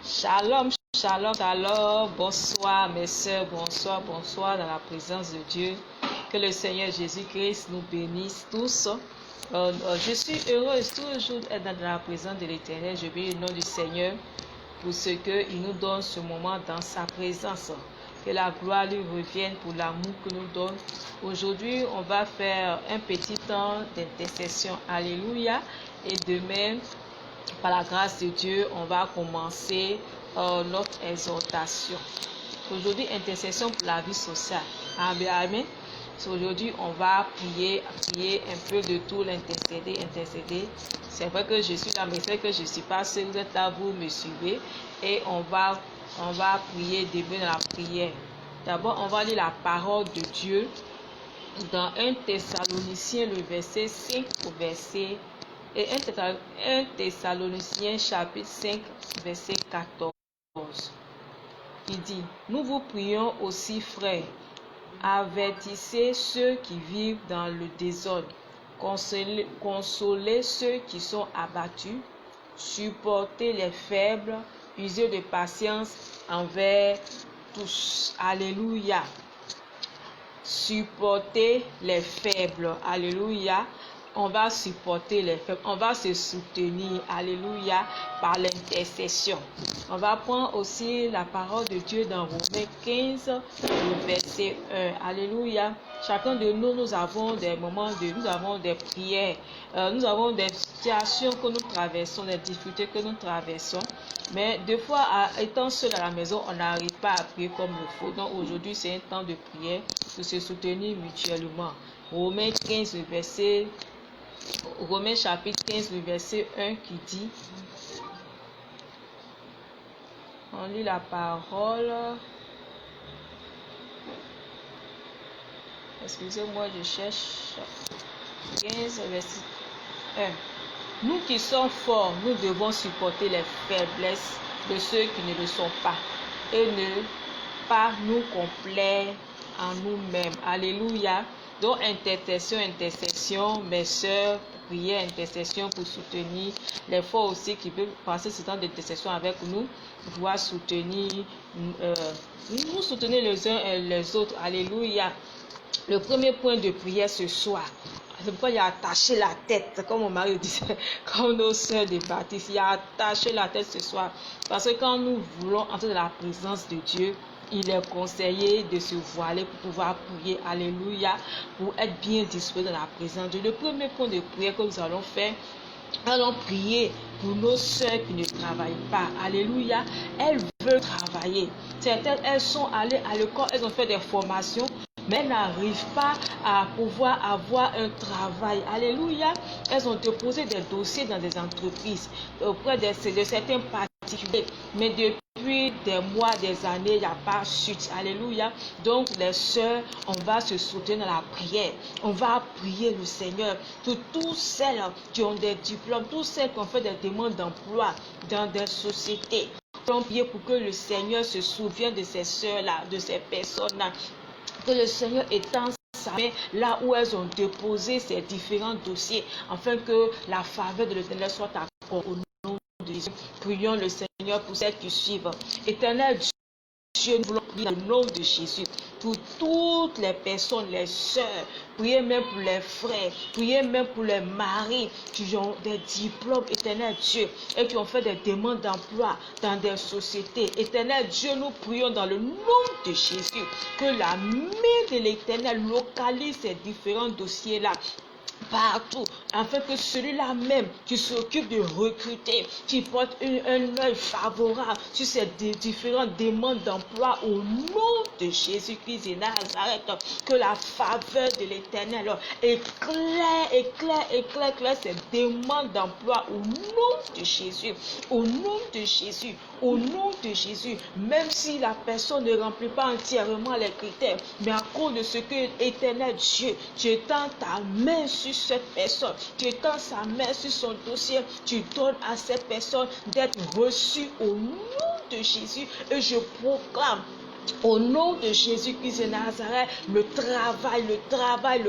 Shalom, shalom, shalom. Bonsoir mes soeurs, bonsoir, bonsoir dans la présence de Dieu. Que le Seigneur Jésus-Christ nous bénisse tous. Je suis heureuse toujours d'être dans la présence de l'Éternel. Je bénis le nom du Seigneur pour ce qu'il nous donne ce moment dans sa présence. Que la gloire lui revienne pour l'amour que nous donne. Aujourd'hui, on va faire un petit temps d'intercession. Alléluia. Et demain, par la grâce de Dieu, on va commencer notre exhortation. Aujourd'hui, intercession pour la vie sociale. Amen. Aujourd'hui, on va prier un peu de tout, intercéder. C'est vrai que je suis là, mais c'est vrai que je ne suis pas seule. Vous êtes là, vous me suivez. Et on va prier, débuter dans la prière. D'abord, on va lire la parole de Dieu dans 1 Thessaloniciens, le verset 5 au verset 1 Thessaloniciens chapitre 5 verset 14. Il dit: nous vous prions aussi, frères, avertissez ceux qui vivent dans le désordre, consolez ceux qui sont abattus, supportez les faibles, usez de patience envers tous. Alléluia. Supporter les faibles. Alléluia. On va supporter les faibles. On va se soutenir. Alléluia. Par l'intercession. On va prendre aussi la parole de Dieu dans Romains 15, le verset 1. Alléluia. Chacun de nous, nous avons des moments nous avons des prières. Nous avons des situations que nous traversons, des difficultés que nous traversons. Mais des fois, étant seul à la maison, on n'arrive pas à prier comme il faut. Donc aujourd'hui, c'est un temps de prière, de se soutenir mutuellement. Romains chapitre 15, le verset 1 qui dit, on lit la parole. Excusez-moi, je cherche 15, verset 1. Nous qui sommes forts, nous devons supporter les faiblesses de ceux qui ne le sont pas et ne pas nous complaire en nous-mêmes. Alléluia. Donc intercession, mes soeurs, prière, intercession pour soutenir les forts aussi qui peuvent passer ce temps d'intercession avec nous, pouvoir soutenir, nous soutenir les uns et les autres. Alléluia. Le premier point de prière ce soir, c'est pourquoi il a attaché la tête, comme mon mari disait, comme nos soeurs de baptiste, il a attaché la tête ce soir. Parce que quand nous voulons entrer dans la présence de Dieu, il est conseillé de se voiler pour pouvoir prier. Alléluia. Pour être bien disposé dans la présence de Dieu. Le premier point de prière que nous allons faire, allons prier pour nos soeurs qui ne travaillent pas. Alléluia. Elles veulent travailler. Certaines, elles sont allées à l'école, elles ont fait des formations, mais elles n'arrivent pas à pouvoir avoir un travail. Alléluia. Elles ont déposé des dossiers dans des entreprises auprès de certains particuliers. Mais depuis des mois, des années, il n'y a pas suite. Alléluia. Donc les sœurs, on va se soutenir dans la prière. On va prier le Seigneur pour tous celles qui ont des diplômes, tous celles qui ont fait des demandes d'emploi dans des sociétés. On va prier pour que le Seigneur se souvienne de ces sœurs-là, de ces personnes-là. Que le Seigneur étende sa main là où elles ont déposé ces différents dossiers, afin que la faveur de l'Éternel soit accordée au nom de Jésus. Prions le Seigneur pour celles qui suivent. Éternel Dieu, nous voulons prier dans le nom de Jésus pour toutes les personnes, les sœurs, priez même pour les frères, priez même pour les maris qui ont des diplômes, éternel Dieu, et qui ont fait des demandes d'emploi dans des sociétés. Éternel Dieu, nous prions dans le nom de Jésus que la main de l'Éternel localise ces différents dossiers-là partout, afin que celui-là même qui s'occupe de recruter, qui porte un œil favorable sur ces différentes demandes d'emploi au nom de Jésus-Christ de Nazareth, que la faveur de l'Éternel éclaire ces demandes d'emploi au nom de Jésus, au nom de Jésus, au nom de Jésus. Même si la personne ne remplit pas entièrement les critères, mais à cause de ce que l'Éternel Dieu, tu étends ta main sur cette personne, tu étends sa main sur son dossier, tu donnes à cette personne d'être reçue au nom de Jésus. Et je proclame Au nom de Jésus-Christ de Nazareth, le travail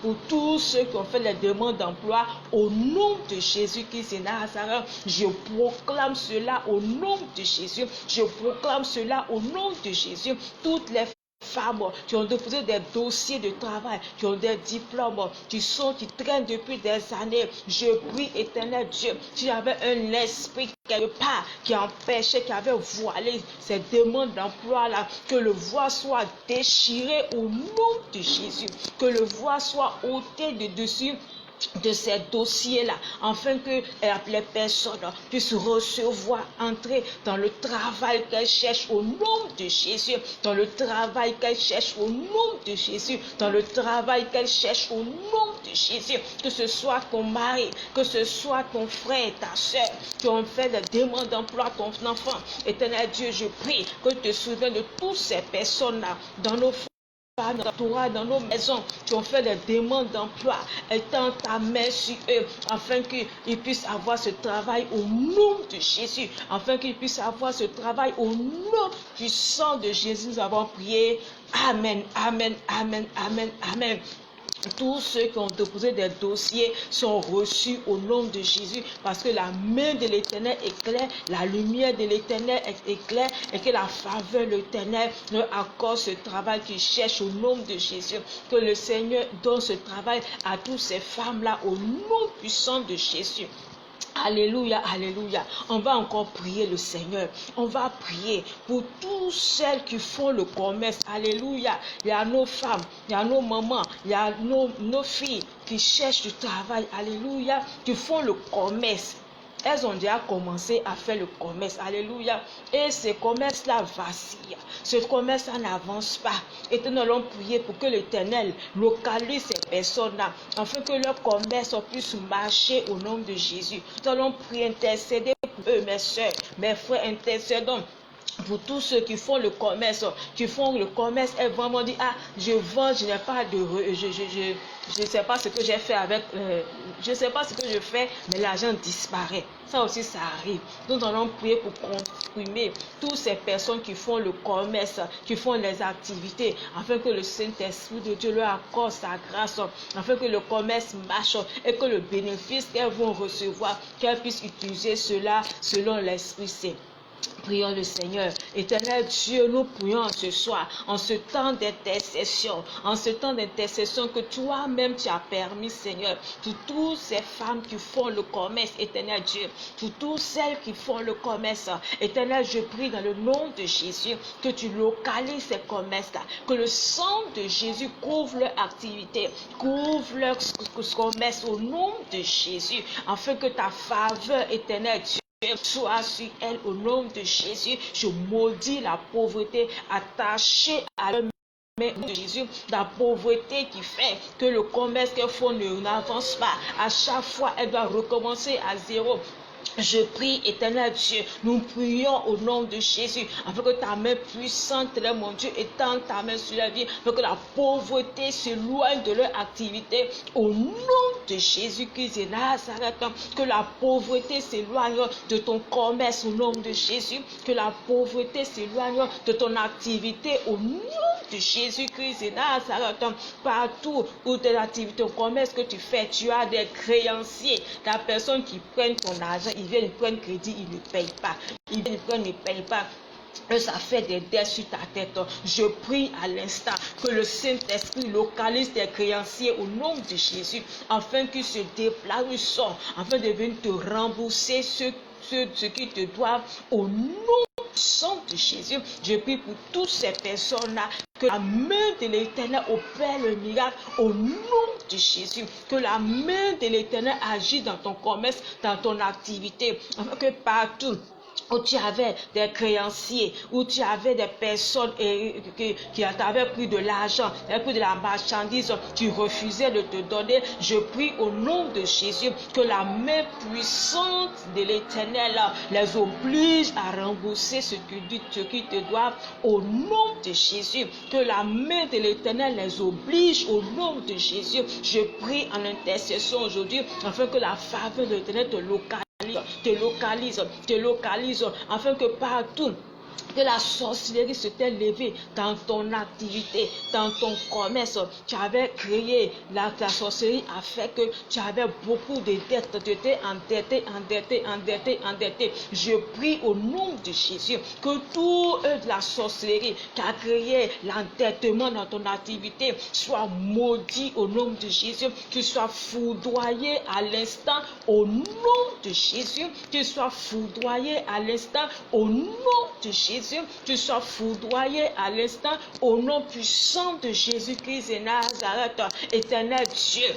pour tous ceux qui ont fait les demandes d'emploi, au nom de Jésus-Christ de Nazareth, je proclame cela au nom de Jésus, je proclame cela au nom de Jésus, toutes les femmes qui ont déposé des dossiers de travail, qui ont des diplômes, qui traînent depuis des années. Je prie, éternel Dieu, s'il y avait un esprit quelque part qui empêchait, qui avait voilé ces demandes d'emploi-là, que le voile soit déchiré au nom de Jésus, que le voile soit ôté de dessus de ces dossiers-là, afin que les personnes puissent recevoir, entrer dans le travail qu'elles cherchent au nom de Jésus, dans le travail qu'elles cherchent au nom de Jésus, dans le travail qu'elles cherchent au nom de Jésus, que ce soit ton mari, que ce soit ton frère, ta soeur, qui ont fait des demandes d'emploi, ton enfant. Éternel Dieu, je prie que tu te souviennes de toutes ces personnes-là dans nos dans nos maisons, qui ont fait des demandes d'emploi, étends ta main sur eux, afin qu'ils puissent avoir ce travail au nom de Jésus, afin qu'ils puissent avoir ce travail au nom puissant de Jésus. Nous avons prié. Amen, amen, amen, amen, amen. Tous ceux qui ont déposé des dossiers sont reçus au nom de Jésus, parce que la main de l'Éternel est claire, la lumière de l'Éternel est claire, et que la faveur de l'Éternel leur accorde ce travail qu'ils cherchent au nom de Jésus. Que le Seigneur donne ce travail à toutes ces femmes-là au nom puissant de Jésus. Alléluia, alléluia. On va encore prier le Seigneur. On va prier pour toutes celles qui font le commerce. Alléluia. Il y a nos femmes, il y a nos mamans, il y a nos filles qui cherchent du travail. Alléluia. Qui font le commerce. Elles ont déjà commencé à faire le commerce. Alléluia. Et ce commerce-là vacille. Ce commerce-là n'avance pas. Et nous allons prier pour que l'Éternel localise ces personnes-là, afin que leur commerce puisse marcher au nom de Jésus. Nous allons prier, intercéder pour eux, mes soeurs, mes frères, intercédons pour tous ceux qui font le commerce, et vraiment dit, ah, je vends, je n'ai pas de, je ne sais pas ce que j'ai fait avec, je ne sais pas ce que je fais, mais l'argent disparaît. Ça aussi, ça arrive. Nous allons prier pour comprimer toutes ces personnes qui font le commerce, qui font les activités, afin que le Saint-Esprit de Dieu leur accorde sa grâce, afin que le commerce marche et que le bénéfice qu'elles vont recevoir, qu'elles puissent utiliser cela selon l'Esprit Saint. Prions le Seigneur. Éternel Dieu, nous prions ce soir, en ce temps d'intercession, que toi-même tu as permis, Seigneur, pour toutes ces femmes qui font le commerce, éternel Dieu, pour toutes celles qui font le commerce, éternel, je prie dans le nom de Jésus, que tu localises ces commerces-là, que le sang de Jésus couvre leur activité, couvre leur commerce au nom de Jésus, afin que ta faveur, éternel Dieu, soit sur elle au nom de Jésus. Je maudis la pauvreté attachée à leur main de Jésus, la pauvreté qui fait que le commerce qu'elles font n'avance pas. À chaque fois, elle doit recommencer à zéro. Je prie, éternel Dieu, nous prions au nom de Jésus, afin que ta main puissante, mon Dieu, étende ta main sur la vie, afin que la pauvreté s'éloigne de leur activité, au nom de Jésus-Christ de Nazareth, que la pauvreté s'éloigne de ton commerce, au nom de Jésus, que la pauvreté s'éloigne de ton activité, au nom de Jésus-Christ de Nazareth. Partout où tes activités, ton commerce que tu fais, tu as des créanciers, la personne qui prenne ton argent, ils viennent prendre crédit, ils ne payent pas. Ils viennent prendre, ils ne payent pas. Ça fait des dettes sur ta tête. Je prie à l'instant que le Saint-Esprit localise tes créanciers au nom de Jésus, afin qu'ils se déplacent, afin de venir te rembourser ce qui te doivent au nom de Jésus. Je prie pour toutes ces personnes-là, que la main de l'Éternel opère le miracle au nom de Jésus. Que la main de l'Éternel agit dans ton commerce, dans ton activité, afin que partout où tu avais des créanciers, où tu avais des personnes qui t'avaient pris de l'argent, pris de la marchandise, tu refusais de te donner. Je prie au nom de Jésus que la main puissante de l'Éternel les oblige à rembourser ce qui te doivent au nom de Jésus. Que la main de l'Éternel les oblige au nom de Jésus. Je prie en intercession aujourd'hui, afin que la faveur de l'Éternel te localise, afin que partout que la sorcellerie s'était levée dans ton activité, dans ton commerce. Tu avais créé, la sorcellerie a fait que tu avais beaucoup de dettes. Tu étais endetté. Je prie au nom de Jésus que tout de la sorcellerie qui a créé l'endettement dans ton activité soit maudit au nom de Jésus. Tu sois foudroyé à l'instant au nom de Jésus. Tu sois foudroyé à l'instant au nom de Jésus. Tu sois foudroyé à l'instant au nom puissant de Jésus-Christ et Nazareth. Éternel Dieu,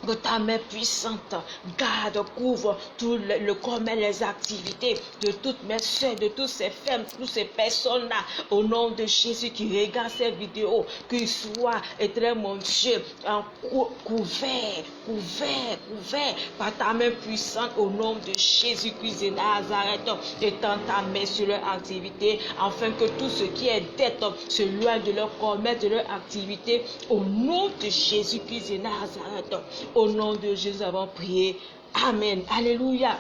que ta main puissante garde, couvre tout le commerce, les activités de toutes mes soeurs, de toutes ces femmes, toutes ces personnes-là, au nom de Jésus qui regardent ces vidéos, qu'ils soient, éternel mon Dieu, couverts par ta main puissante, au nom de Jésus-Christ de Nazareth. Étends ta main sur leur activité, afin que tout ce qui est dette se loigne de leur commerce, de leur activité, au nom de Jésus-Christ de Nazareth. Au nom de Jésus, nous avons prié. Amen. Alléluia.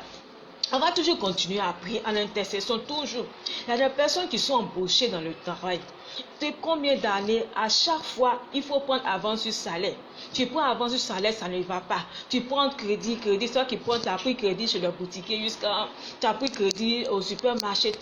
On va toujours continuer à prier en intercession, toujours. Il y a des personnes qui sont embauchées dans le travail. Depuis combien d'années, à chaque fois, il faut prendre avance sur salaire. Tu prends avance sur salaire, ça ne va pas. Tu prends crédit, c'est toi qui prends, tu as pris crédit chez le boutiquier jusqu'à, tu as pris crédit au supermarché.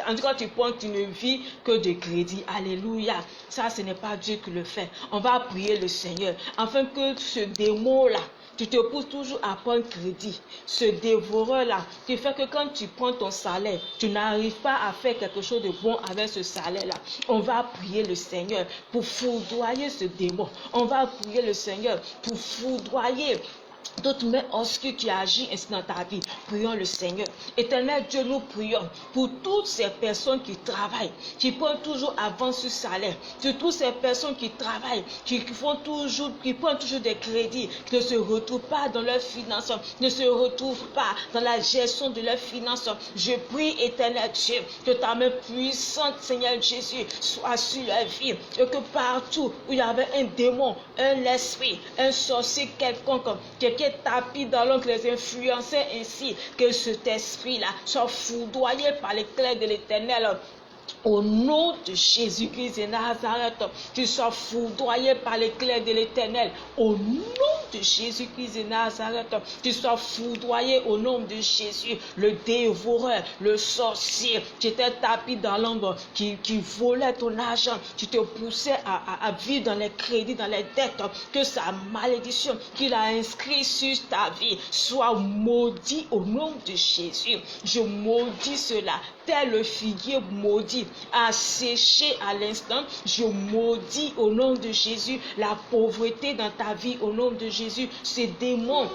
En tout cas, tu ne vis que de crédit. Alléluia. Ça, ce n'est pas Dieu qui le fait. On va prier le Seigneur, afin que ce démon-là, tu te pousses toujours à prendre crédit. Ce dévoreur-là, qui fait que quand tu prends ton salaire, tu n'arrives pas à faire quelque chose de bon avec ce salaire-là. On va prier le Seigneur pour foudroyer ce démon. On va prier le Seigneur pour foudroyer toute main obscure qui agit ainsi dans ta vie. Prions le Seigneur. Éternel Dieu, nous prions pour toutes ces personnes qui travaillent, qui prennent toujours avance sur salaire, sur toutes ces personnes qui travaillent, qui prennent toujours des crédits, qui ne se retrouvent pas dans leurs finances, ne se retrouvent pas dans la gestion de leurs finances. Je prie, éternel Dieu, que ta main puissante, Seigneur Jésus, soit sur leur vie, et que partout où il y avait un démon, un esprit, un sorcier quelconque, quelqu'un tapis dans l'ombre, les influençait ainsi, que cet esprit-là soit foudroyé par l'éclair de l'Éternel. Au nom de Jésus-Christ de Nazareth, tu sois foudroyé par l'éclair de l'Éternel. Au nom de Jésus-Christ de Nazareth, tu sois foudroyé au nom de Jésus. Le dévoreur, le sorcier, qui était tapis dans l'ombre, qui volait ton argent, tu te poussais à vivre dans les crédits, dans les dettes, que sa malédiction qu'il a inscrit sur ta vie soit maudit au nom de Jésus. Je maudis cela, tel le figuier maudit, asséché à l'instant. Je maudis au nom de Jésus la pauvreté dans ta vie au nom de Jésus. Ces démons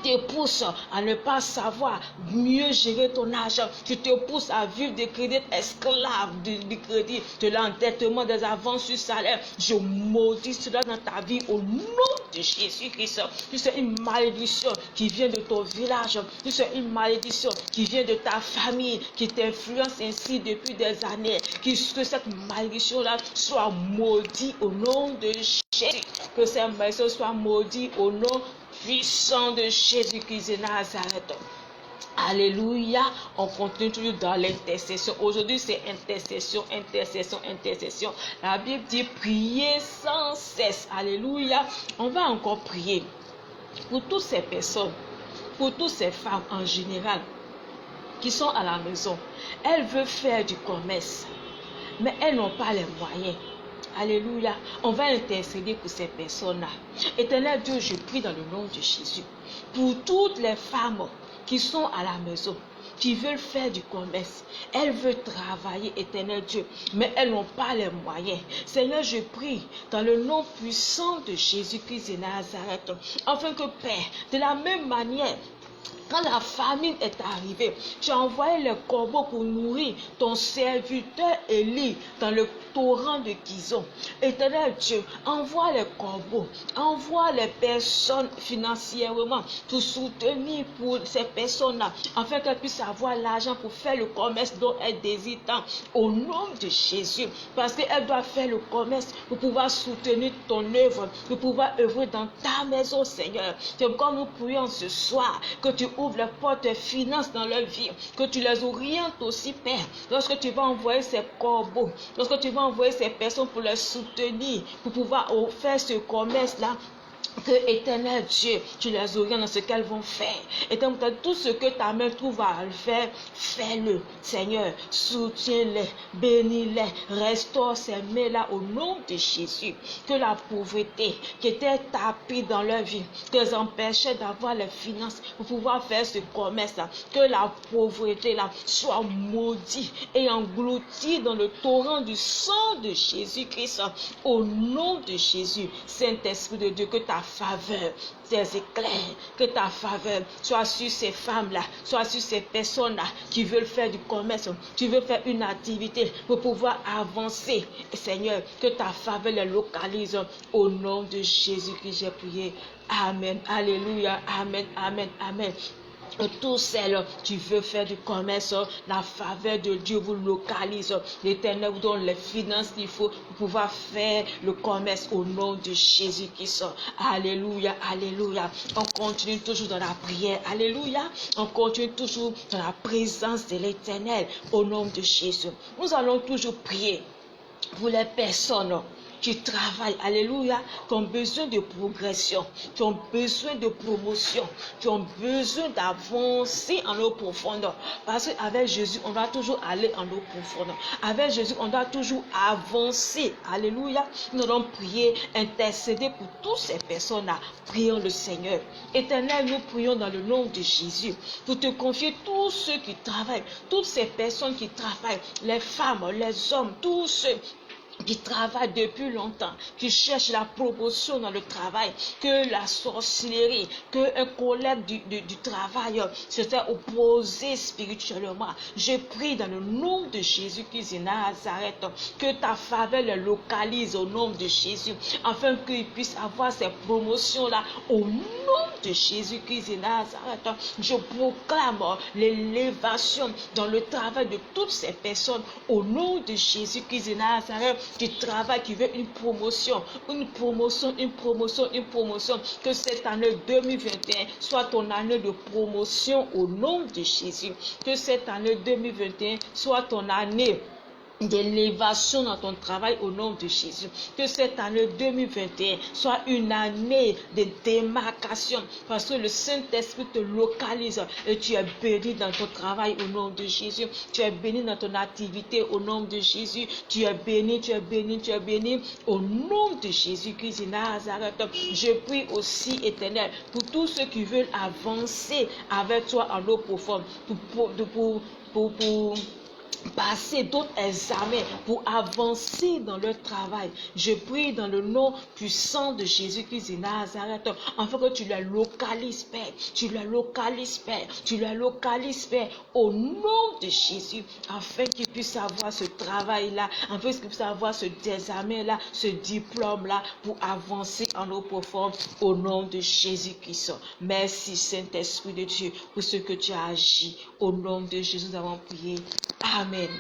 te poussent à ne pas savoir mieux gérer ton argent. Tu te pousses à vivre des crédits esclaves du crédit, de l'endettement, des avances sur salaire. Je maudis cela dans ta vie au nom de Jésus-Christ. Tu sais une malédiction qui vient de ton village. Tu sais une malédiction qui vient de ta famille, qui t'influence ainsi depuis des années. Que cette malédiction-là soit maudite au nom de Jésus. Que cette malédiction soit maudite au nom puissant de Jésus-Christ de Nazareth. Alléluia. On continue toujours dans l'intercession. Aujourd'hui, c'est intercession. La Bible dit prier sans cesse. Alléluia. On va encore prier pour toutes ces personnes, pour toutes ces femmes en général qui sont à la maison. Elles veulent faire du commerce, mais elles n'ont pas les moyens. Alléluia. On va intercéder pour ces personnes-là. Éternel Dieu, je prie dans le nom de Jésus pour toutes les femmes qui sont à la maison, qui veulent faire du commerce. Elles veulent travailler, éternel Dieu, mais elles n'ont pas les moyens. Seigneur, je prie dans le nom puissant de Jésus-Christ de Nazareth, afin que, Père, de la même manière, quand la famine est arrivée, tu as envoyé les corbeaux pour nourrir ton serviteur Élie dans le torrent de Gizon. Éternel Dieu, envoie les corbeaux, envoie les personnes financièrement pour soutenir pour ces personnes-là, afin qu'elles puissent avoir l'argent pour faire le commerce dont elles désirent tant, au nom de Jésus. Parce qu'elles doivent faire le commerce pour pouvoir soutenir ton œuvre, pour pouvoir œuvrer dans ta maison, Seigneur. C'est comme nous prions ce soir, que tu ouvres les portes des finances dans leur vie, que tu les orientes aussi, Père. Lorsque tu vas envoyer ces corbeaux, lorsque tu vas envoyer ces personnes pour les soutenir, pour pouvoir faire ce commerce-là, que éternel Dieu, tu les orientes dans ce qu'elles vont faire. Et donc, tout ce que ta main trouve à faire, fais-le. Seigneur, soutiens-les, bénis-les, restaure ces mains-là au nom de Jésus. Que la pauvreté qui était tapie dans leur vie, qui les empêchait d'avoir les finances pour pouvoir faire ce commerce-là, que la pauvreté-là soit maudite et engloutie dans le torrent du sang de Jésus-Christ. Au nom de Jésus, Saint-Esprit de Dieu, que ta faveur, tes éclairs, que ta faveur soit sur ces femmes-là, soit sur ces personnes-là qui veulent faire du commerce, qui veulent faire une activité pour pouvoir avancer. Seigneur, que ta faveur les localise au nom de Jésus que j'ai prié. Amen. Alléluia. Amen. Amen. Amen. Tous celles qui veulent faire du commerce, la faveur de Dieu vous localise. L'Éternel vous donne les finances qu'il faut pour pouvoir faire le commerce au nom de Jésus-Christ. Alléluia, alléluia. On continue toujours dans la prière. Alléluia. On continue toujours dans la présence de l'Éternel au nom de Jésus. Nous allons toujours prier pour les personnes qui travaillent, alléluia, qui ont besoin de progression, qui ont besoin de promotion, qui ont besoin d'avancer en eau profondeur. Parce qu'avec Jésus, on doit toujours aller en eau profondeur. Avec Jésus, on doit toujours avancer. Alléluia. Nous allons prier, intercéder pour toutes ces personnes-là. Prions le Seigneur. Éternel, nous prions dans le nom de Jésus pour te confier tous ceux qui travaillent, toutes ces personnes qui travaillent, les femmes, les hommes, tous ceux qui travaillent depuis longtemps, qui cherchent la promotion dans le travail, que la sorcellerie, que un collègue du travail se soit opposé spirituellement. Je prie dans le nom de Jésus-Christ de Nazareth, que ta faveur les localise au nom de Jésus, afin qu'ils puissent avoir ces promotions-là au nom de Jésus-Christ de Nazareth. Je proclame l'élévation dans le travail de toutes ces personnes au nom de Jésus-Christ de Nazareth, qui travaille, qui veut une promotion, une promotion, une promotion, une promotion. Que cette année 2021 soit ton année de promotion au nom de Jésus. Que cette année 2021 soit ton année d'élévation dans ton travail au nom de Jésus. Que cette année 2021 soit une année de démarcation, parce que le Saint-Esprit te localise et tu es béni dans ton travail au nom de Jésus. Tu es béni dans ton activité au nom de Jésus. Tu es béni, tu es béni, tu es béni au nom de Jésus-Christ de Nazareth. Je prie aussi, Éternel, pour tous ceux qui veulent avancer avec toi en eau profonde, pour passer d'autres examens, pour avancer dans leur travail. Je prie dans le nom puissant de Jésus-Christ de Nazareth, afin que tu les localises, Père. Tu les localises, Père. Tu les localises, Père, au nom de Jésus, afin qu'ils puissent avoir ce travail-là, afin qu'ils puissent avoir ce examen-là, ce diplôme-là, pour avancer en eau profonde, au nom de Jésus-Christ. Merci, Saint-Esprit de Dieu, pour ce que tu as agi. Au nom de Jésus, nous avons prié. Amen.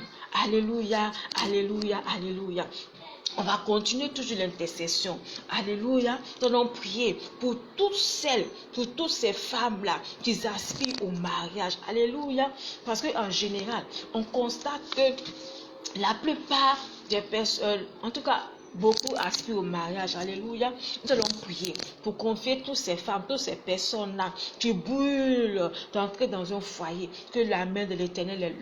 Alléluia, alléluia, alléluia. On va continuer toujours l'intercession. Alléluia. Nous allons prier pour toutes celles, pour toutes ces femmes-là qui aspirent au mariage. Alléluia. Parce qu'en général, on constate que la plupart des personnes, en tout cas, beaucoup aspirent au mariage. Alléluia. Nous allons prier pour confier toutes ces femmes, toutes ces personnes-là qui brûlent d'entrer dans un foyer, que la main de l'Éternel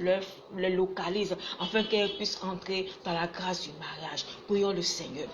les localise, afin qu'elles puissent entrer dans la grâce du mariage. Prions le Seigneur.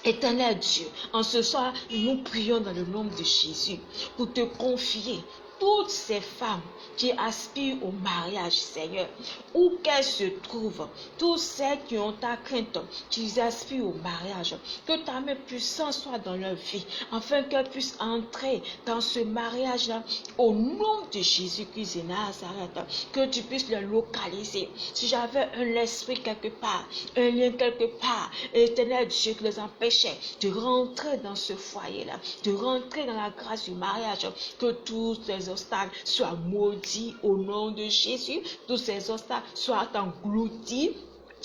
Éternel Dieu, en ce soir, nous prions dans le nom de Jésus pour te confier toutes ces femmes qui aspirent au mariage, Seigneur, où qu'elles se trouvent, toutes celles qui ont ta crainte, qui aspirent au mariage, que ta main puissante soit dans leur vie, afin qu'elles puissent entrer dans ce mariage-là, au nom de Jésus-Christ de Nazareth, que tu puisses les localiser. Si j'avais un esprit quelque part, un lien quelque part, Éternel Dieu, qui les empêchait de rentrer dans ce foyer-là, de rentrer dans la grâce du mariage, que tous les obstacles soient maudits au nom de Jésus, tous ces obstacles soient engloutis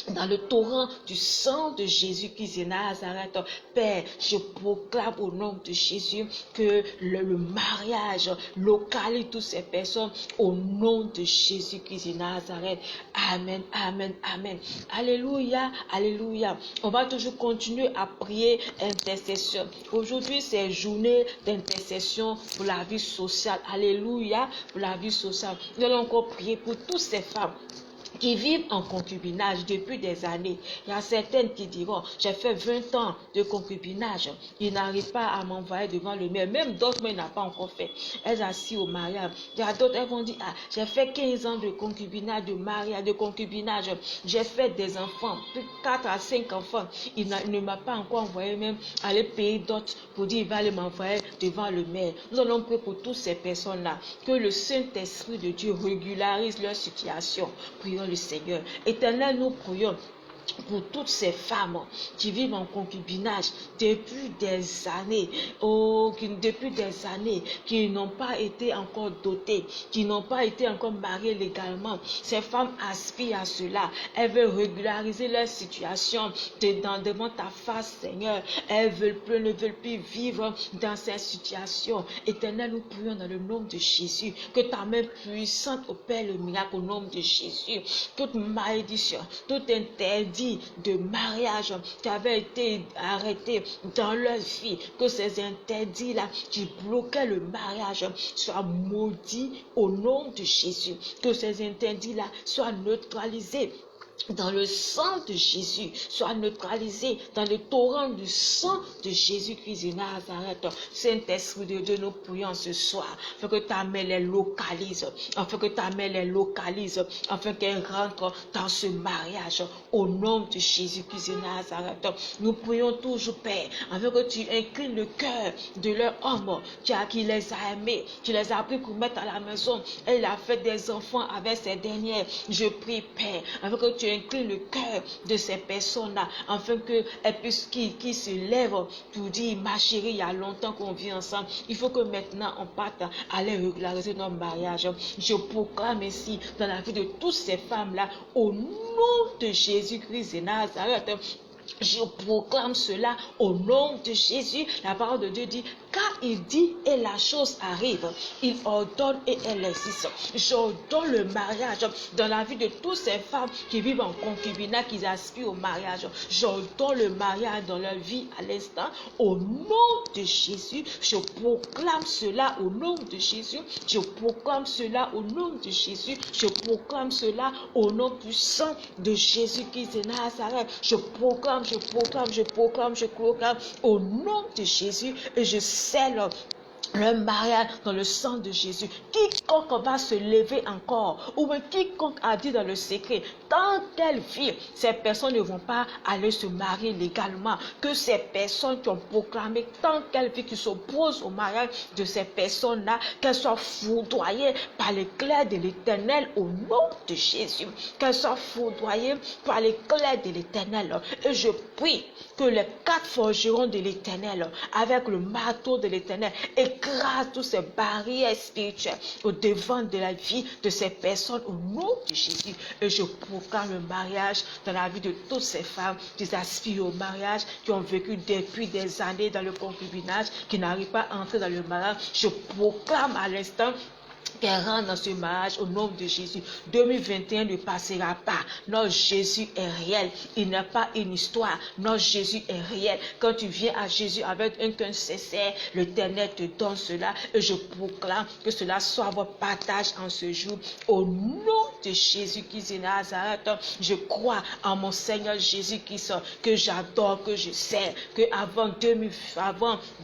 dans le torrent du sang de Jésus-Christ de Nazareth. Père, je proclame au nom de Jésus que le mariage localise toutes ces personnes au nom de Jésus-Christ de Nazareth. Amen, amen, amen. Alléluia, alléluia. On va toujours continuer à prier intercession. Aujourd'hui, c'est journée d'intercession pour la vie sociale. Alléluia, pour la vie sociale. Nous allons encore prier pour toutes ces femmes qui vivent en concubinage depuis des années. Il y a certaines qui diront, j'ai fait 20 ans de concubinage, ils n'arrivent pas à m'envoyer devant le maire, même d'autres, mais ils n'ont pas encore fait. Elles assistent au mariage. Il y a d'autres, elles vont dire, ah, j'ai fait 15 ans de concubinage, de mariage, de concubinage, j'ai fait des enfants, plus 4 à 5 enfants, il ne m'a pas encore envoyé même aller payer d'autres pour dire, il va aller m'envoyer devant le maire. Nous allons prier pour toutes ces personnes-là, que le Saint-Esprit de Dieu régularise leur situation. Prions le Seigneur. Éternel, nous prions pour toutes ces femmes qui vivent en concubinage depuis des années, qui n'ont pas été encore dotées, qui n'ont pas été encore mariées légalement. Ces femmes aspirent à cela. Elles veulent régulariser leur situation devant ta face, Seigneur. Elles ne veulent plus vivre dans cette situation. Éternel, nous prions dans le nom de Jésus, que ta main puissante opère le miracle au nom de Jésus. Toute malédiction, tout interdit de mariage qui avait été arrêté dans leur vie, que ces interdits-là qui bloquaient le mariage soient maudits au nom de Jésus, que ces interdits-là soient neutralisés dans le sang de Jésus, soit neutralisé dans le torrent du sang de Jésus-Christ de Nazareth. Saint-Esprit de Dieu, nous prions ce soir, afin que ta main les localise, afin qu'elle rentre dans ce mariage, au nom de Jésus-Christ de Nazareth. Nous prions toujours, Père, afin que tu inclines le cœur de leur homme qui les a aimés, qui les a pris pour mettre à la maison, et il a fait des enfants avec ces dernières. Je prie, Père, afin que tu inclines le cœur de ces personnes-là, afin qu'elles puissent, qui se lèvent pour dire, ma chérie, il y a longtemps qu'on vit ensemble, il faut que maintenant on parte à aller régulariser notre mariage. Je proclame ici dans la vie de toutes ces femmes-là, au nom de Jésus-Christ de Nazareth, je proclame cela au nom de Jésus. La parole de Dieu dit, car il dit et la chose arrive, il ordonne et elle existe. J'ordonne le mariage dans la vie de toutes ces femmes qui vivent en concubinat, qui aspirent au mariage. J'ordonne le mariage dans leur vie à l'instant au nom de Jésus. Je proclame cela au nom de Jésus. Je proclame cela au nom de Jésus. Je proclame cela au nom puissant de Jésus-Christ de Nazareth. Je proclame au nom de Jésus, et je scelle le mariage dans le sang de Jésus. Quiconque va se lever encore, ou même quiconque a dit dans le secret, tant qu'elle vit, ces personnes ne vont pas aller se marier légalement. Que ces personnes qui ont proclamé, tant qu'elle vit, qui s'opposent au mariage de ces personnes-là, qu'elles soient foudroyées par l'éclair de l'Éternel au nom de Jésus. Qu'elles soient foudroyées par l'éclair de l'Éternel. Et je prie que les 4 forgerons de l'Éternel, avec le marteau de l'Éternel, écrasent toutes ces barrières spirituelles au devant de la vie de ces personnes au nom de Jésus. Et je proclame le mariage dans la vie de toutes ces femmes qui aspirent au mariage, qui ont vécu depuis des années dans le concubinage, qui n'arrivent pas à entrer dans le mariage. Je proclame à l'instant qu'elle rentre dans ce mariage au nom de Jésus. 2021 ne passera pas. Notre Jésus est réel. Il n'a pas une histoire. Notre Jésus est réel. Quand tu viens à Jésus avec un cœur sincère, l'Éternel te donne cela. Et je proclame que cela soit votre partage en ce jour. Au nom de Jésus-Christ de Nazareth, je crois en mon Seigneur Jésus-Christ, que j'adore, que je sais, que avant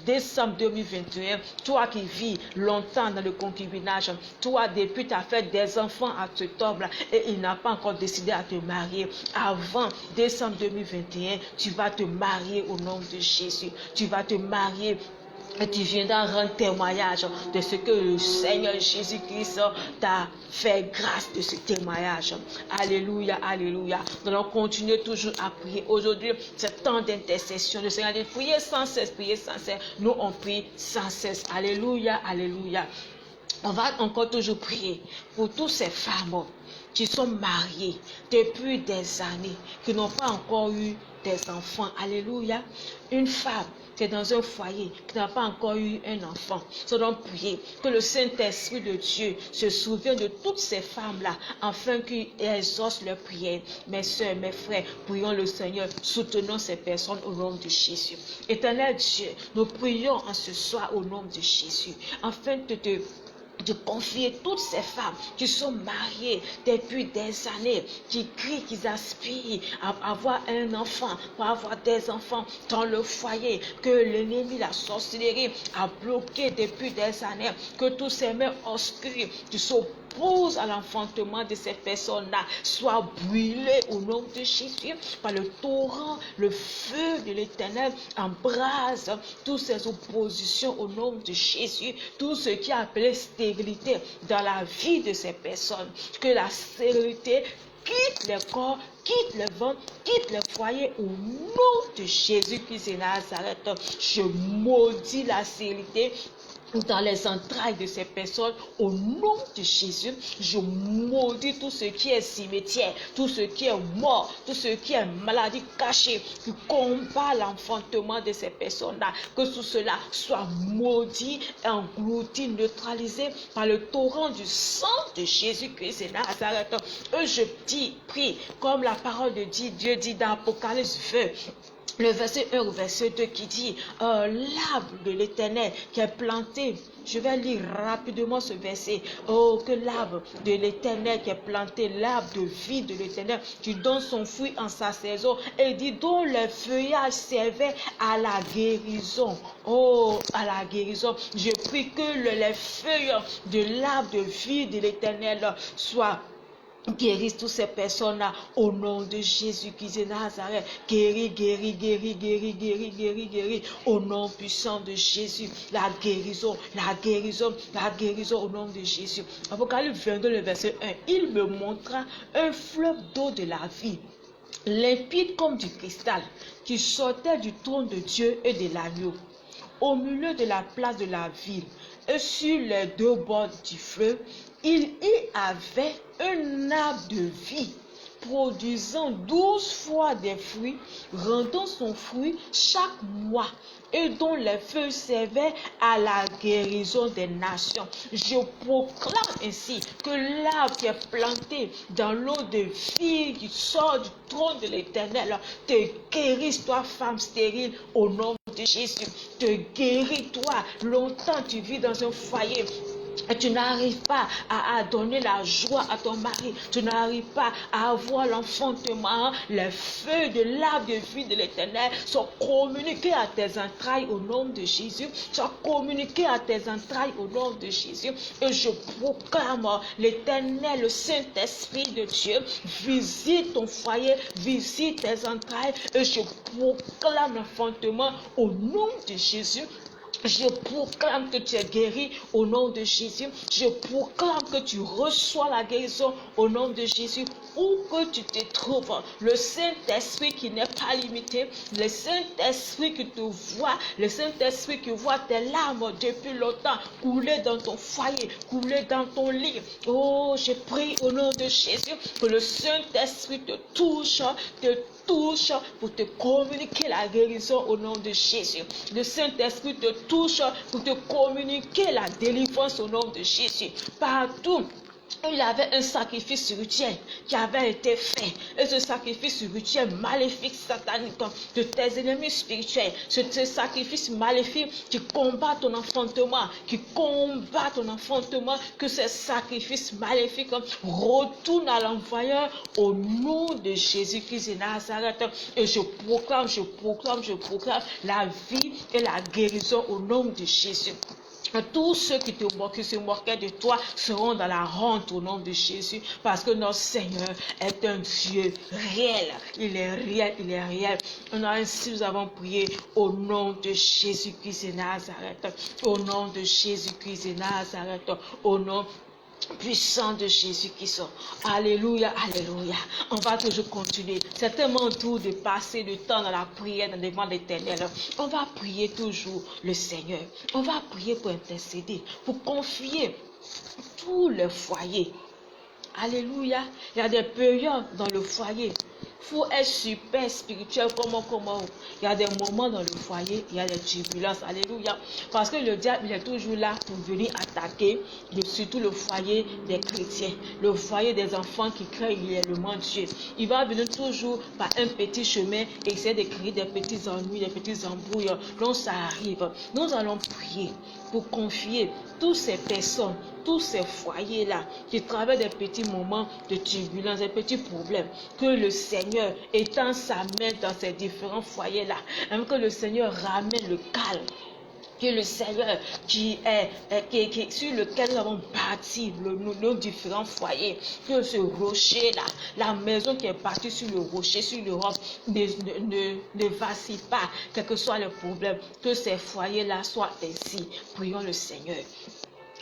décembre 2021, toi qui vis longtemps dans le concubinage, toi, depuis tu as fait des enfants à cet homme-là et il n'a pas encore décidé à te marier. Avant décembre 2021, tu vas te marier au nom de Jésus. Tu vas te marier et tu viendras rendre témoignage de ce que le Seigneur Jésus-Christ t'a fait grâce de ce témoignage. Alléluia, alléluia. Nous allons continuer toujours à prier. Aujourd'hui, c'est temps d'intercession. Le Seigneur dit, priez sans cesse, priez sans cesse. Nous, on prie sans cesse. Alléluia, alléluia. On va encore toujours prier pour toutes ces femmes qui sont mariés depuis des années, qui n'ont pas encore eu des enfants. Alléluia. Une femme qui est dans un foyer, qui n'a pas encore eu un enfant. Nous allons prier que le Saint-Esprit de Dieu se souvienne de toutes ces femmes-là, afin qu'elles exaucent leurs prières. Mes soeurs, mes frères, prions le Seigneur, soutenons ces personnes au nom de Jésus. Éternel Dieu, nous prions en ce soir au nom de Jésus, afin de confier toutes ces femmes qui sont mariées depuis des années, qui crient, qui aspirent à avoir un enfant, pour avoir des enfants dans le foyer, que l'ennemi, la sorcellerie, a bloqué depuis des années, que tous ces mains obscures qui s'opposent à l'enfantement de ces personnes-là soient brûlées au nom de Jésus par le torrent, le feu de l'Éternel embrase toutes ces oppositions au nom de Jésus, tout ce qui est appelé stérilité dans la vie de ces personnes, que la stérilité quitte les corps, quitte les ventres, quitte les foyers au nom de Jésus-Christ de Nazareth. Je maudis la stérilité dans les entrailles de ces personnes, au nom de Jésus. Je maudis tout ce qui est cimetière, tout ce qui est mort, tout ce qui est maladie cachée, qui combat l'enfantement de ces personnes-là, que tout cela soit maudit, englouti, neutralisé par le torrent du sang de Jésus-Christ de Nazareth. Je prie, comme la parole de Dieu dit dans Apocalypse 20, le verset 1 au verset 2 qui dit l'arbre de l'Éternel qui est planté. Je vais lire rapidement ce verset. Oh, que l'arbre de l'Éternel qui est planté, l'arbre de vie de l'Éternel qui donne son fruit en sa saison, et dit dont les feuillages servaient à la guérison. Oh, à la guérison. Je prie que les feuilles de l'arbre de vie de l'Éternel soient guérisse toutes ces personnes-là au nom de Jésus-Christ de Nazareth. Guéris au nom puissant de Jésus. La guérison au nom de Jésus. Apocalypse 22, le verset 1. Il me montra un fleuve d'eau de la vie, limpide comme du cristal, qui sortait du trône de Dieu et de l'agneau, au milieu de la place de la ville, et sur les deux bords du fleuve, il y avait un arbre de vie, produisant 12 fois des fruits, rendant son fruit chaque mois, et dont les feuilles servaient à la guérison des nations. Je proclame ainsi que l'arbre qui est planté dans l'eau de vie qui sort du trône de l'Éternel te guérisse, toi femme stérile, au nom de Jésus. Te guéris, toi. Longtemps tu vis dans un foyer et tu n'arrives pas à donner la joie à ton mari, tu n'arrives pas à avoir l'enfantement. Les feux de l'arbre de vie de l'Éternel sont communiqués à tes entrailles au nom de Jésus, sont communiqués à tes entrailles au nom de Jésus. Et je proclame l'Éternel, le Saint-Esprit de Dieu, visite ton foyer, visite tes entrailles, et je proclame l'enfantement au nom de Jésus. Je proclame que tu es guéri au nom de Jésus. Je proclame que tu reçois la guérison au nom de Jésus. Où que tu te trouves, le Saint-Esprit qui n'est pas limité, le Saint-Esprit qui te voit, le Saint-Esprit qui voit tes larmes depuis longtemps couler dans ton foyer, couler dans ton lit. Oh, je prie au nom de Jésus que le Saint-Esprit te touche pour te communiquer la guérison au nom de Jésus. Le Saint-Esprit te touche pour te communiquer la délivrance au nom de Jésus. Partout il y avait un sacrifice spirituel qui avait été fait. Et ce sacrifice spirituel maléfique, satanique, de tes ennemis spirituels, ce sacrifice maléfique qui combat ton enfantement, que ce sacrifice maléfique retourne à l'envoyeur au nom de Jésus-Christ de Nazareth. Et je proclame la vie et la guérison au nom de Jésus. Tous ceux qui se moquaient de toi seront dans la honte au nom de Jésus, parce que notre Seigneur est un Dieu réel. Il est réel. Ainsi nous avons prié au nom de Jésus-Christ de Nazareth. Au nom de Jésus-Christ de Nazareth. Au nom puissant de Jésus-Christ. Alléluia. On va toujours continuer. C'est tellement doux de passer le temps dans la prière, devant l'Éternel. On va prier toujours le Seigneur. On va prier pour intercéder, pour confier tous les foyers Alléluia. Il y a des périodes dans le foyer. Il faut être super spirituel. Comment. Il y a des moments dans le foyer, il y a des turbulences. Alléluia. Parce que le diable, il est toujours là pour venir attaquer, surtout le foyer des chrétiens, le foyer des enfants qui craignent réellement Dieu. Il va venir toujours par un petit chemin et essayer de créer des petits ennuis, des petits embrouilles. Donc ça arrive. Nous allons prier pour confier toutes ces personnes, tous ces foyers-là qui traversent des petits moments de turbulence, des petits problèmes, que le Seigneur étend sa main dans ces différents foyers-là, même que le Seigneur ramène le calme, que le Seigneur qui est sur lequel nous avons bâti nos différents foyers, que ce rocher-là, la maison qui est bâtie sur le rocher, sur le roc, ne vacille pas, quel que soit le problème, que ces foyers-là soient ainsi. Prions le Seigneur.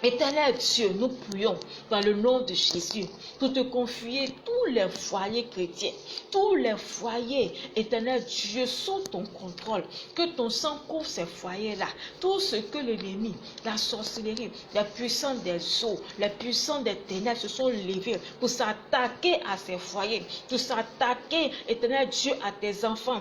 Éternel Dieu, nous prions dans le nom de Jésus pour te confier tous les foyers chrétiens, tous les foyers, éternel Dieu, sous ton contrôle, que ton sang couvre ces foyers-là, tout ce que l'ennemi, la sorcellerie, les puissants des eaux, les puissants des ténèbres se sont levés pour s'attaquer à ces foyers, pour s'attaquer, éternel Dieu, à tes enfants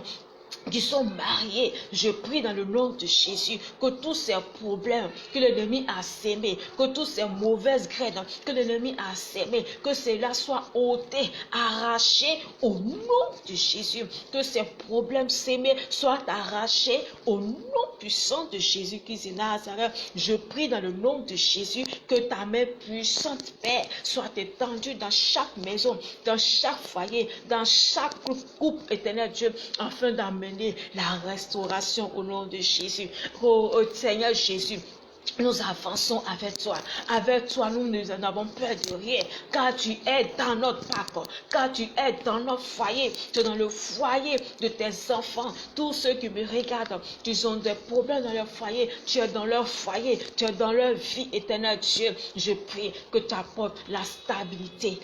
qui sont mariés. Je prie dans le nom de Jésus que tous ces problèmes que l'ennemi a sémés, que toutes ces mauvaises graines que l'ennemi a sémées, que cela soit ôté, arraché au nom de Jésus, que ces problèmes sémés soient arrachés au nom puissant de Jésus-Christ de Nazareth. Je prie dans le nom de Jésus que ta main puissante, Père, soit étendue dans chaque maison, dans chaque foyer, dans chaque couple, éternel Dieu, afin d'amener la restauration au nom de Jésus. Oh Seigneur Jésus, nous avançons avec toi. Avec toi, nous n'avons peur de rien. Car tu es dans notre parc. Car tu es dans notre foyer. Tu es dans le foyer de tes enfants. Tous ceux qui me regardent, ils ont des problèmes dans leur foyer. Tu es dans leur foyer. Tu es dans leur vie, éternel Dieu. Je prie que tu apportes la stabilité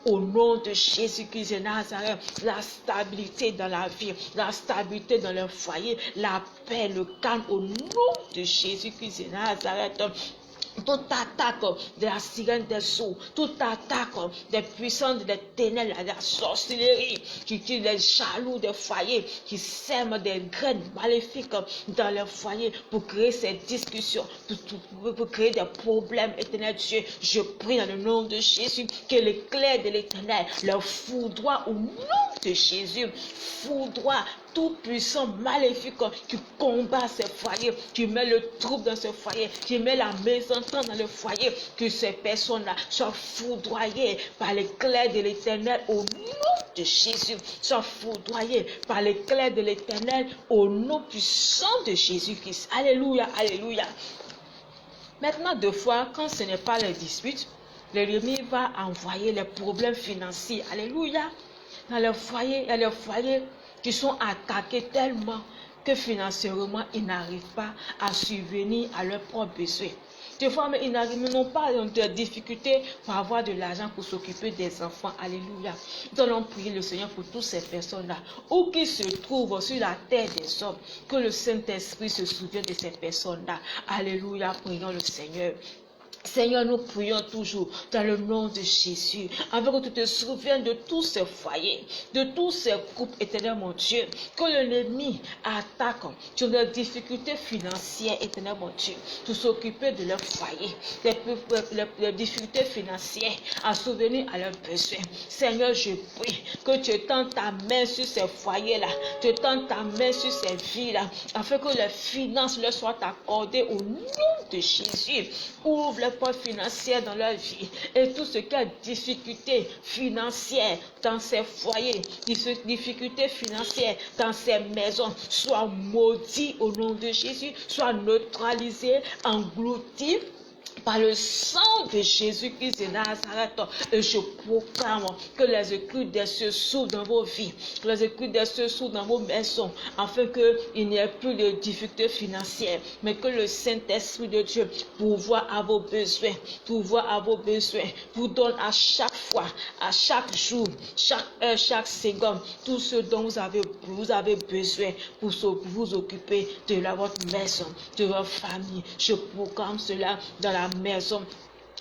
au nom de Jésus-Christ de Nazareth. La stabilité dans la vie. La stabilité dans leur foyer. La paix, le calme au nom de Jésus-Christ de Nazareth. Toute attaque de la sirène des eaux, toute attaque des puissances des ténèbres, de la sorcellerie, qui tue les jaloux des foyers, qui sèment des graines maléfiques dans les foyers pour créer ces discussions, pour créer des problèmes, éternel Dieu. Je prie dans le nom de Jésus que l'éclair de l'éternel leur foudroie au nom de Jésus, foudroie tout puissant maléfique qui combat ces foyers, qui met le trouble dans ce foyer, qui met la mésentente dans le foyer, que ces personnes-là soient foudroyées par l'éclair de l'éternel au nom de Jésus, soient foudroyées par l'éclair de l'éternel au nom puissant de Jésus-Christ. Alléluia, alléluia. Maintenant, deux fois, quand ce n'est pas les disputes, l'ennemi va envoyer les problèmes financiers. Alléluia. Dans les foyers, il y a les foyers qui sont attaqués tellement que financièrement, ils n'arrivent pas à subvenir à leurs propres besoins. Des fois, mais ils n'ont pas de difficultés pour avoir de l'argent pour s'occuper des enfants. Alléluia. Nous allons prier le Seigneur pour toutes ces personnes-là, où qu'ils se trouvent sur la terre des hommes, que le Saint-Esprit se souvienne de ces personnes-là. Alléluia, prions le Seigneur. Seigneur, nous prions toujours dans le nom de Jésus, afin que tu te souviennes de tous ces foyers, de tous ces groupes, éternel mon Dieu, que l'ennemi attaque sur des difficultés financières, éternel mon Dieu, pour s'occuper de leur foyer, les difficultés financières, à souvenir à leurs besoins. Seigneur, je prie que tu étendes ta main sur ces foyers-là, tu étendes ta main sur ces vies-là, afin que les finances leur soient accordées au nom de Jésus. Ouvre les portes financières dans leur vie et tout ce qui a difficulté financière dans ces foyers, difficultés financières dans ces maisons, soit maudit au nom de Jésus, soit neutralisé, englouti par le sang de Jésus-Christ de Nazareth. Et je proclame que les éclats des cieux s'ouvrent dans vos vies, que les éclats des cieux s'ouvrent dans vos maisons, afin qu'il n'y ait plus de difficultés financières, mais que le Saint-Esprit de Dieu pourvoie à vos besoins, vous donne à chaque fois, à chaque jour, chaque heure, chaque seconde, tout ce dont vous avez besoin pour vous occuper de votre maison, de votre famille. Je proclame cela dans la maison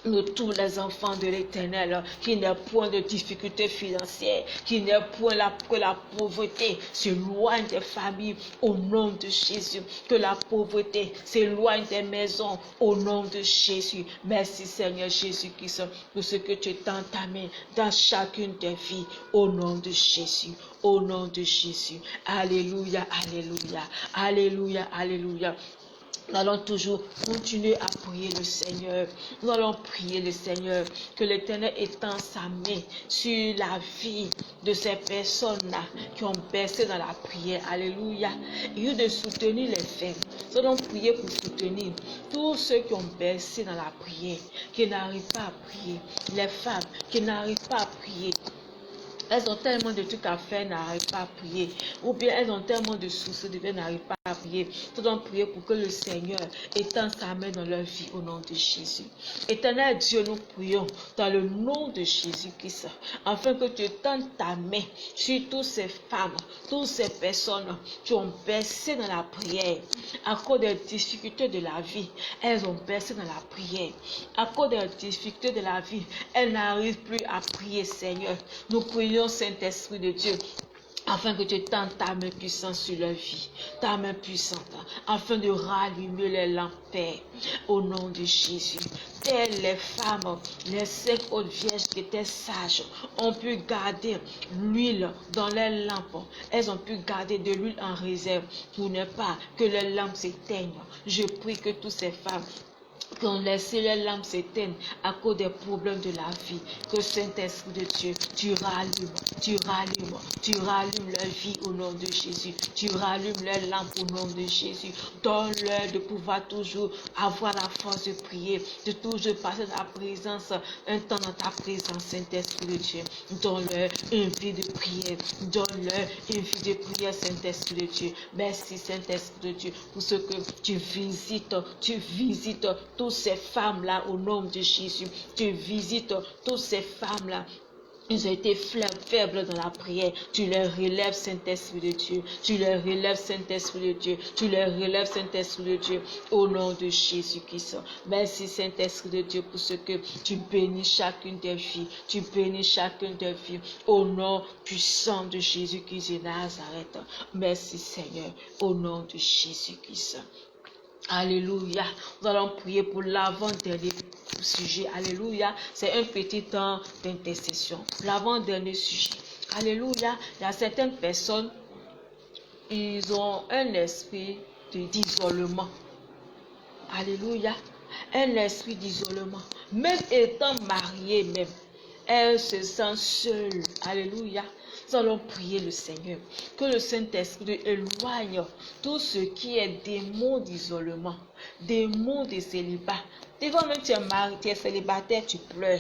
nous tous les enfants de l'Éternel, qui n'aient point de difficultés financières, qui n'aient point que la pauvreté s'éloigne des familles au nom de Jésus, que la pauvreté s'éloigne des maisons au nom de Jésus. Merci Seigneur Jésus-Christ pour ce que tu as entamé dans chacune des vies au nom de Jésus. Au nom de Jésus. Alléluia, alléluia, alléluia, alléluia. Nous allons toujours continuer à prier le Seigneur. Nous allons prier le Seigneur que l'Éternel étend sa main sur la vie de ces personnes-là qui ont baissé dans la prière. Alléluia. Il y a de soutenir les faibles. Nous allons prier pour soutenir tous ceux qui ont baissé dans la prière, qui n'arrivent pas à prier. Les femmes qui n'arrivent pas à prier. Elles ont tellement de trucs à faire, n'arrivent pas à prier. Ou bien elles ont tellement de soucis, n'arrivent pas à prier. Nous allons prier pour que le Seigneur étende sa main dans leur vie au nom de Jésus. Éternel Dieu, nous prions dans le nom de Jésus-Christ, afin que tu étendes ta main sur toutes ces femmes, toutes ces personnes qui ont baissé dans la prière. À cause des difficultés de la vie, elles ont baissé dans la prière. À cause des difficultés de la vie, elles n'arrivent plus à prier, Seigneur. Nous prions, Saint-Esprit de Dieu, afin que tu étendes ta main puissante sur leur vie, ta main puissante, afin de rallumer les lampes, Père, au nom de Jésus. Telles les femmes, les 5 autres vierges qui étaient sages, ont pu garder l'huile dans les lampes. Elles ont pu garder de l'huile en réserve pour ne pas que les lampes s'éteignent. Je prie que toutes ces femmes qui ont laissé les lampes s'éteindre à cause des problèmes de la vie, que Saint-Esprit de Dieu, tu rallumes leur vie au nom de Jésus, tu rallumes leurs lampes au nom de Jésus, donne-leur de pouvoir toujours avoir la force de prier, de toujours passer dans la présence, un temps dans ta présence, Saint-Esprit de Dieu, donne-leur une vie de prière, donne-leur une vie de prière, Saint-Esprit de Dieu. Merci Saint-Esprit de Dieu pour ce que tu visites toutes ces femmes-là au nom de Jésus. Tu visites toutes ces femmes-là. Ils ont été faibles dans la prière. Tu les relèves, Saint-Esprit de Dieu. Tu les relèves, Saint-Esprit de Dieu. Tu les relèves, Saint-Esprit de Dieu. Au nom de Jésus-Christ. Merci, Saint-Esprit de Dieu, pour ce que tu bénis chacune des vies. Tu bénis chacune des vies. Au nom puissant de Jésus-Christ de Nazareth. Merci, Seigneur. Au nom de Jésus-Christ. Alléluia. Nous allons prier pour l'avant-dernier sujet. Alléluia. C'est un petit temps d'intercession. L'avant-dernier sujet. Alléluia. Il y a certaines personnes, ils ont un esprit d'isolement. Alléluia. Un esprit d'isolement. Même étant mariés, même, elles se sentent seules. Alléluia. Nous allons prier le Seigneur, que le Saint-Esprit éloigne tout ce qui est démon d'isolement, démon de célibat. Des fois même tu es marié, tu es célibataire, tu pleures.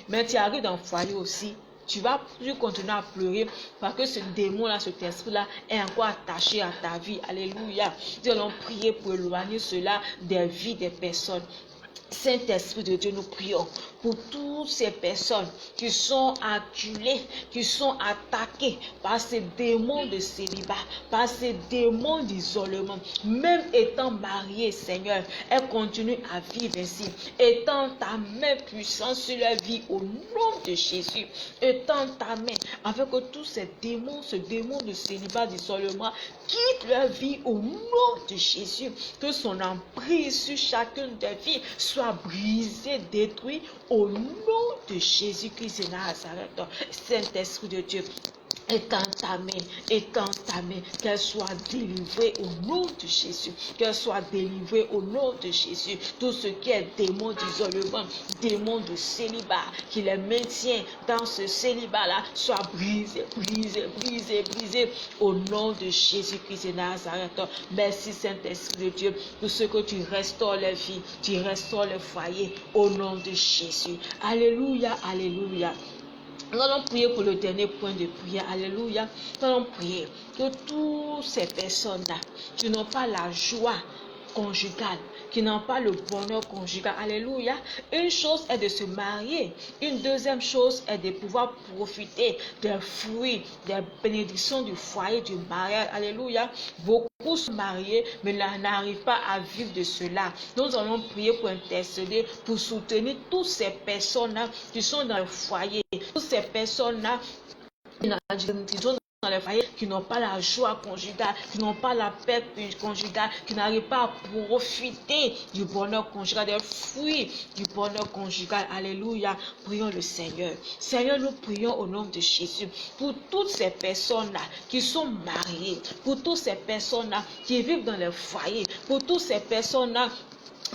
Mais tu arrives dans le foyer aussi, tu vas plus continuer à pleurer parce que ce démon-là, cet esprit-là est encore attaché à ta vie. Alléluia. Nous allons prier pour éloigner cela des vies des personnes. Saint-Esprit de Dieu, nous prions pour toutes ces personnes qui sont acculées, qui sont attaquées par ces démons de célibat, par ces démons d'isolement. Même étant mariées, Seigneur, elles continuent à vivre ainsi. Étends ta main puissante sur leur vie au nom de Jésus. Étends ta main afin que tous ces démons, ce démon de célibat, d'isolement, quitte leur vie au nom de Jésus. Que son emprise sur chacune des vies soit brisé, détruit au nom de Jésus-Christ de Nazareth. Saint-Esprit de Dieu, étends ta main, qu'elle soit délivrée au nom de Jésus, qu'elle soit délivrée au nom de Jésus. Tout ce qui est démon d'isolement, démon de célibat, qui les maintient dans ce célibat-là, soit brisé, au nom de Jésus-Christ de Nazareth. Merci Saint-Esprit de Dieu, pour ce que tu restaures les vies, tu restaures les foyers, au nom de Jésus. Alléluia, alléluia. Nous allons prier pour le dernier point de prière. Alléluia. Nous allons prier que toutes ces personnes-là qui n'ont pas la joie conjugale, qui n'ont pas le bonheur conjugal. Alléluia. Une chose est de se marier. Une deuxième chose est de pouvoir profiter des fruits, des bénédictions du foyer, du mariage. Alléluia. Beaucoup sont mariés, mais n'arrivent pas à vivre de cela. Nous allons prier pour intercéder, pour soutenir toutes ces personnes-là qui sont dans le foyer, toutes ces personnes-là qui sont dans le foyer, qui n'ont pas la joie conjugale, qui n'ont pas la paix conjugale, qui n'arrivent pas à profiter du bonheur conjugal, des fruits du bonheur conjugal. Alléluia. Prions le Seigneur. Seigneur, nous prions au nom de Jésus pour toutes ces personnes-là qui sont mariées, pour toutes ces personnes-là qui vivent dans les foyers, pour toutes ces personnes-là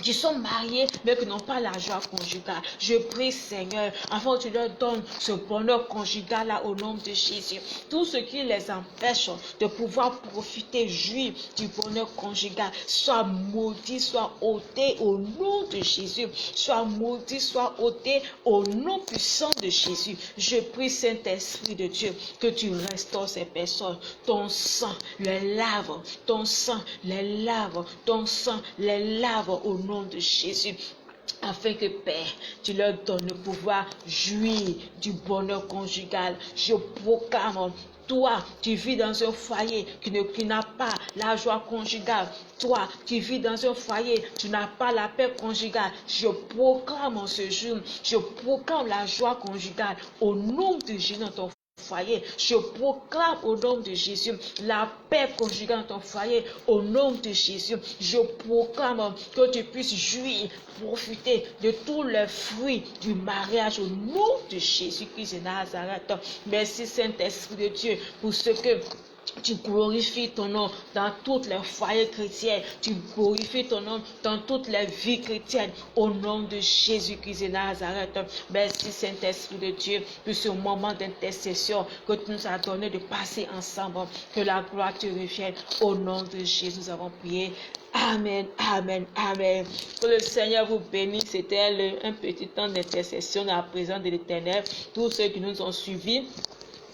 qui sont mariés mais qui n'ont pas la joie conjugale. Je prie, Seigneur, afin que tu leur donnes ce bonheur conjugal là au nom de Jésus. Tout ce qui les empêche de pouvoir profiter, jouir du bonheur conjugal, soit maudit, soit ôté au nom de Jésus. Soit maudit, soit ôté au nom puissant de Jésus. Je prie, Saint-Esprit de Dieu, que tu restaures ces personnes. Ton sang les lave, ton sang les lave, ton sang les lave au nom de Jésus, afin que, Père, tu leur donnes le pouvoir jouir du bonheur conjugal. Je proclame, toi, tu vis dans un foyer qui n'a pas la joie conjugale. Toi, tu vis dans un foyer, tu n'as pas la paix conjugale. Je proclame en ce jour, je proclame la joie conjugale au nom de Jésus dans ton foyer. Je proclame au nom de Jésus la paix conjugale dans ton foyer au nom de Jésus. Je proclame que tu puisses jouir, profiter de tous les fruits du mariage au nom de Jésus-Christ de Nazareth. Merci Saint-Esprit de Dieu pour ce que tu glorifies ton nom dans toutes les foyers chrétiens. Tu glorifies ton nom dans toutes les vies chrétiennes. Au nom de Jésus-Christ de Nazareth. Merci Saint-Esprit de Dieu pour ce moment d'intercession que tu nous as donné de passer ensemble. Que la gloire te revienne. Au nom de Jésus, nous avons prié. Amen, amen, amen. Que le Seigneur vous bénisse. C'était un petit temps d'intercession à la présence de l'Éternel. Tous ceux qui nous ont suivis,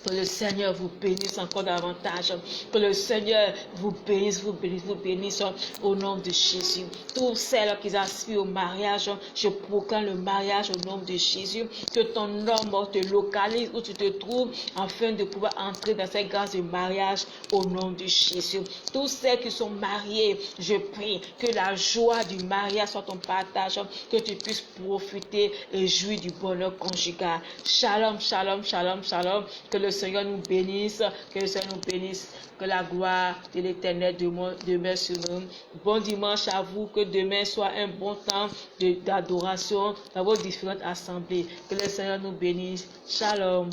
que le Seigneur vous bénisse encore davantage. Que le Seigneur vous bénisse, vous bénisse, vous bénisse au nom de Jésus. Tous celles qui aspirent au mariage, je proclame le mariage au nom de Jésus. Que ton homme te localise où tu te trouves afin de pouvoir entrer dans cette grâce de mariage au nom de Jésus. Tous celles qui sont mariées, je prie que la joie du mariage soit ton partage, que tu puisses profiter et jouir du bonheur conjugal. Shalom, shalom, shalom, shalom. Que le Seigneur nous bénisse, que le Seigneur nous bénisse, que la gloire de l'Éternel demeure sur nous. Bon dimanche à vous, que demain soit un bon temps d'adoration dans vos différentes assemblées. Que le Seigneur nous bénisse. Shalom.